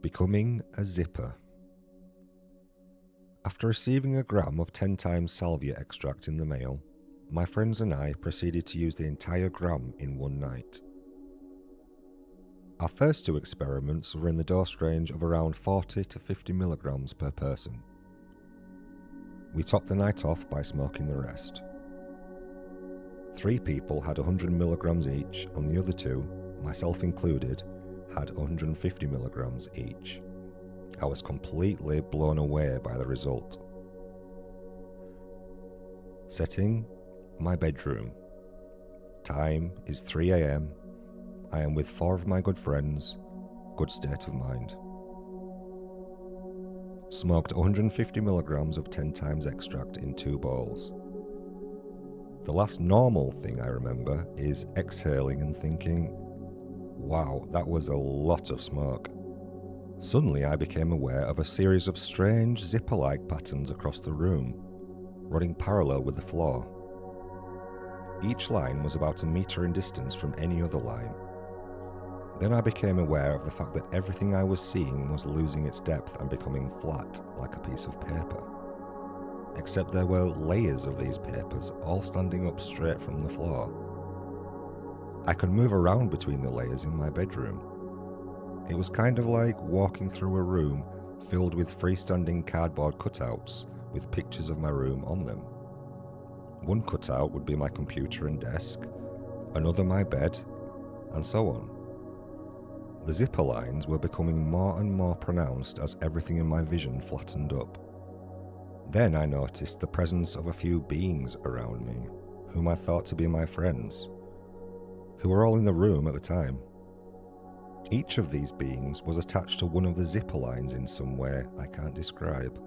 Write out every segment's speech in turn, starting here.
Becoming a zipper. After receiving a gram of 10 times Salvia extract in the mail, my friends and I proceeded to use the entire gram in one night. Our first two experiments were in the dose range of around 40 to 50 milligrams per person. We topped the night off by smoking the rest. 3 people had 100 milligrams each, and the other 2, myself included, had 150 milligrams each. I was completely blown away by the result. Setting: my bedroom. Time is 3 AM. I am with 4 of my good friends. Good state of mind. Smoked 150 milligrams of 10 times extract in 2 bowls. The last normal thing I remember is exhaling and thinking, wow, that was a lot of smoke. Suddenly I became aware of a series of strange zipper-like patterns across the room, running parallel with the floor. Each line was about a meter in distance from any other line. Then I became aware of the fact that everything I was seeing was losing its depth and becoming flat like a piece of paper. Except there were layers of these papers all standing up straight from the floor. I could move around between the layers in my bedroom. It was kind of like walking through a room filled with freestanding cardboard cutouts with pictures of my room on them. One cutout would be my computer and desk, another my bed, and so on. The zipper lines were becoming more and more pronounced as everything in my vision flattened up. Then I noticed the presence of a few beings around me, whom I thought to be my friends, who were all in the room at the time. Each of these beings was attached to one of the zipper lines in some way I can't describe.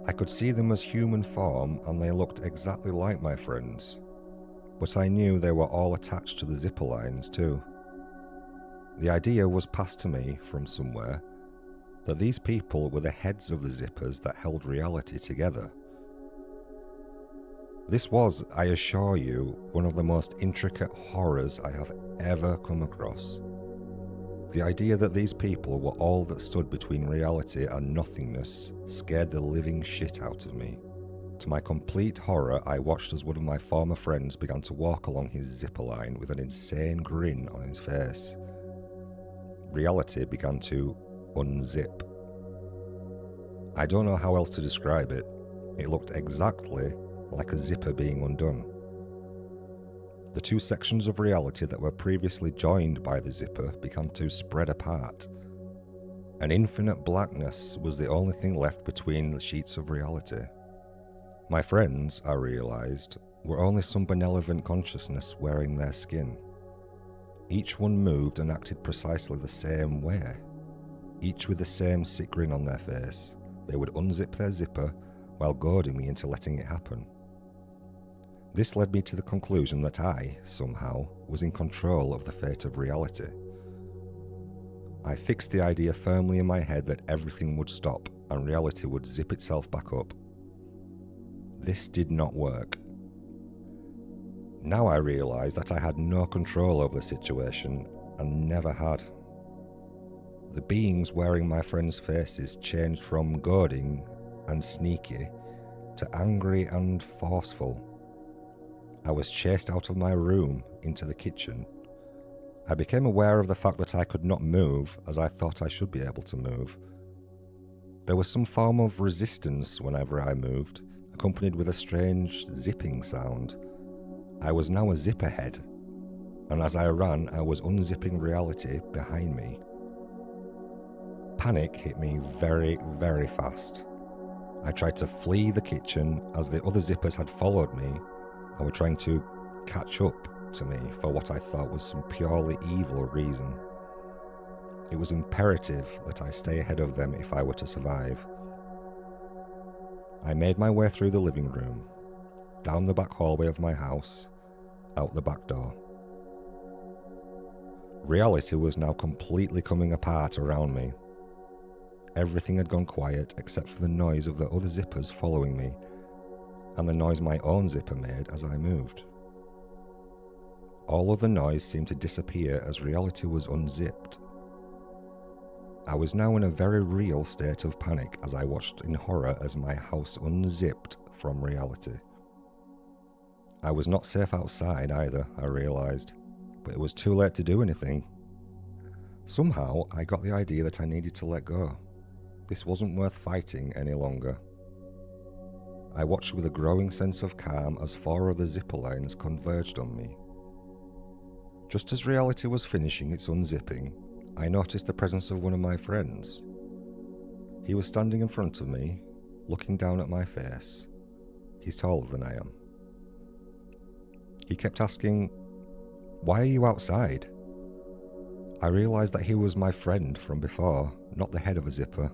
I could see them as human form and they looked exactly like my friends, but I knew they were all attached to the zipper lines too. The idea was passed to me from somewhere that these people were the heads of the zippers that held reality together. This was, I assure you, one of the most intricate horrors I have ever come across. The idea that these people were all that stood between reality and nothingness scared the living shit out of me. To my complete horror, I watched as one of my former friends began to walk along his zipper line with an insane grin on his face. Reality began to unzip. I don't know how else to describe it. It looked exactly like a zipper being undone. The 2 sections of reality that were previously joined by the zipper began to spread apart. An infinite blackness was the only thing left between the sheets of reality. My friends, I realized, were only some benevolent consciousness wearing their skin. Each one moved and acted precisely the same way, each with the same sick grin on their face. They would unzip their zipper while goading me into letting it happen. This led me to the conclusion that I, somehow, was in control of the fate of reality. I fixed the idea firmly in my head that everything would stop and reality would zip itself back up. This did not work. Now I realized that I had no control over the situation and never had. The beings wearing my friends' faces changed from goading and sneaky to angry and forceful. I was chased out of my room into the kitchen. I became aware of the fact that I could not move as I thought I should be able to move. There was some form of resistance whenever I moved, accompanied with a strange zipping sound. I was now a zipperhead, and as I ran, I was unzipping reality behind me. Panic hit me very, very fast. I tried to flee the kitchen as the other zippers had followed me and were trying to catch up to me for what I thought was some purely evil reason. It was imperative that I stay ahead of them if I were to survive. I made my way through the living room, down the back hallway of my house, out the back door. Reality was now completely coming apart around me. Everything had gone quiet except for the noise of the other zippers following me and the noise my own zipper made as I moved. All of the noise seemed to disappear as reality was unzipped. I was now in a very real state of panic as I watched in horror as my house unzipped from reality. I was not safe outside either, I realised, but it was too late to do anything. Somehow, I got the idea that I needed to let go. This wasn't worth fighting any longer. I watched with a growing sense of calm as 4 other zipper lines converged on me. Just as reality was finishing its unzipping, I noticed the presence of one of my friends. He was standing in front of me, looking down at my face. He's taller than I am. He kept asking, "Why are you outside?" I realised that he was my friend from before, not the head of a zipper.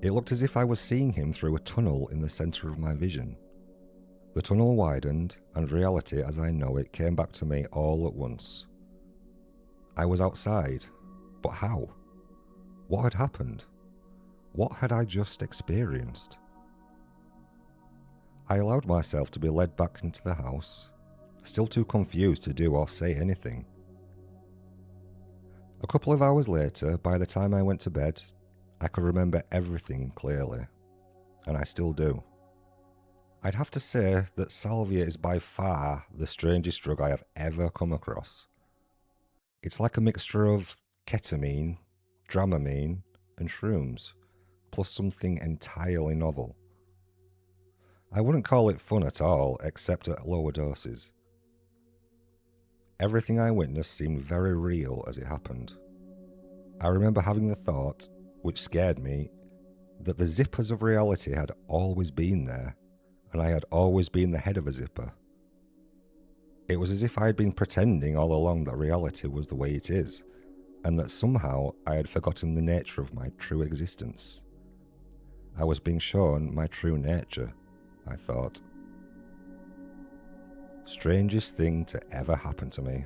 It looked as if I was seeing him through a tunnel in the centre of my vision. The tunnel widened, and reality as I know it came back to me all at once. I was outside, but how? What had happened? What had I just experienced? I allowed myself to be led back into the house, still too confused to do or say anything. A couple of hours later, by the time I went to bed, I could remember everything clearly, and I still do. I'd have to say that Salvia is by far the strangest drug I have ever come across. It's like a mixture of ketamine, dramamine, and shrooms, plus something entirely novel. I wouldn't call it fun at all, except at lower doses. Everything I witnessed seemed very real as it happened. I remember having the thought, which scared me, that the zippers of reality had always been there, and I had always been the head of a zipper. It was as if I had been pretending all along that reality was the way it is, and that somehow I had forgotten the nature of my true existence. I was being shown my true nature, I thought. Strangest thing to ever happen to me.